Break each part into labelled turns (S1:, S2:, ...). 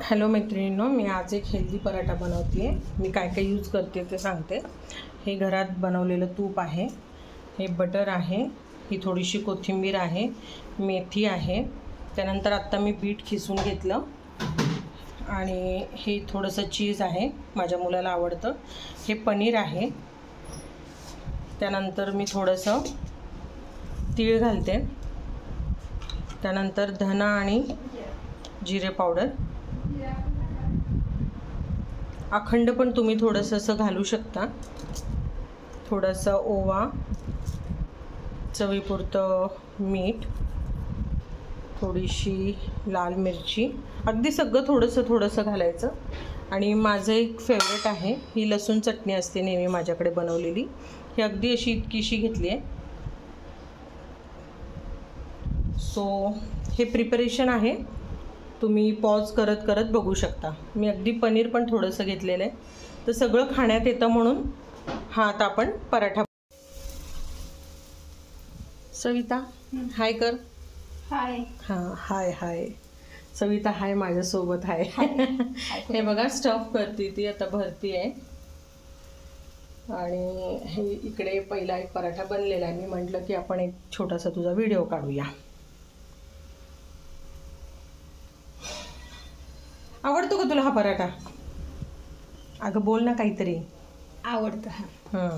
S1: Hello मैत्रिणींनो, मी आज एक हेल्दी पराठा बनवते आहे। मी काय काय यूज करते ते सांगते। हे घरात बनवलेलं तूप आहे, हे बटर आहे, ही थोडीशी कोथिंबीर आहे, मेथी आहे, त्यानंतर आत्ता मी बीट खिसून घेतलं आणि हे थोडंसं चीज आहे, माझ्या मुलाला आवडतं। हे पनीर आहे, त्यानंतर मी थोडंसं तीळ घालते, त्यानंतर धना आणि जिरे पावडर, अखंड पण तुम्ही थोडंसं असं घालू शकता, थोडंसं ओवा, चवीपुरतं मीठ, थोडीशी लाल मिरची, अगदी सगळं थोडंसं घालायचं। आणि माझं एक फेवरेट आहे, ही लसूण चटणी असते नेहमी माझ्याकडे बनवलेली, ही अगदी अशी इतकीशी घेतली आहे। सो हे प्रिपरेशन आहे, तुम्ही पॉज करत करत बघू शकता। मी अगदी पनीर पण थोडंसं घेतलेलं आहे, तर सगळं खाण्यात येतं म्हणून हा आता आपण पराठा। सविता हाय कर।
S2: हाय।
S1: हां हाय हाय, सविता हाय माझ्यासोबत आहे। हे बघा स्टफ करते ती, आता भरती आहे। आणि हे इकडे पहिला एक पराठा बनलेला आहे, मी म्हटलं की आपण एक छोटासा तुझा व्हिडिओ काढूया। आवडतो का तुला हा पराठा? अगं बोल ना काहीतरी।
S2: आवडतं।
S1: हां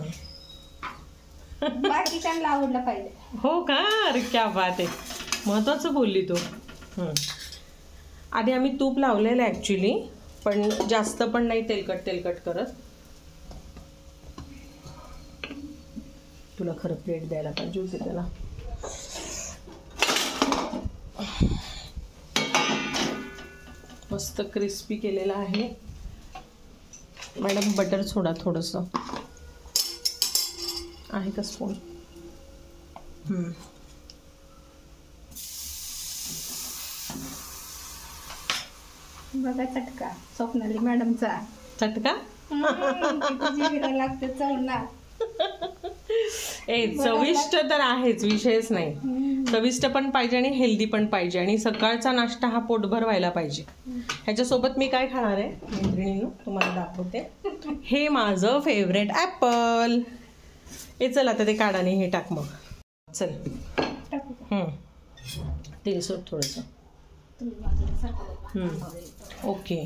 S2: बाकीच्यांना आवडलं पाहिजे।
S1: हो का? अरे क्या बात आहे, महत्त्वाचं बोलली तू। आधी आम्ही तूप लावलेलं आहे ॲक्च्युली, पण जास्त पण नाही तेलकट करत। तुला खरं प्लेट द्यायला पाहिजे होती त्याला। मस्त क्रिस्पी केलेला आहे। मॅडम बटर सोडा थोडंसं आहे का स्पून?
S2: बघा चटका स्वप्नाली मॅडमचा।
S1: चटका
S2: लागते चवना।
S1: ए चविष्ट तर आहेच, विषयच नाही। चविष्ट पण पाहिजे आणि हेल्दी पण पाहिजे, आणि सकाळचा नाश्ता हा पोटभर व्हायला पाहिजे। ह्याच्यासोबत मी काय खाणार आहे मैत्रिणींनो, तुम्हाला दाखवते। हे माझं फेवरेट ॲपल। हे चल आता ते काढाने हे टाक मग, चल। तेल सोड थोडंसं। ओके,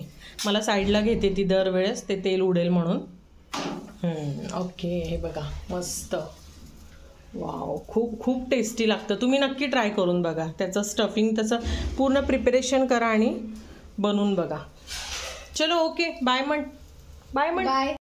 S1: मला साईडला घेते ती दरवेळेस, ते तेल उडेल म्हणून। ओके, हे बघा मस्त, वाव, खूप खूप टेस्टी लागतं। तुम्ही नक्की ट्राय करून बघा, त्याचं स्टफिंग त्याचं पूर्ण प्रिपरेशन करा आणि बनवून बघा। चलो ओके, बाय म्हण।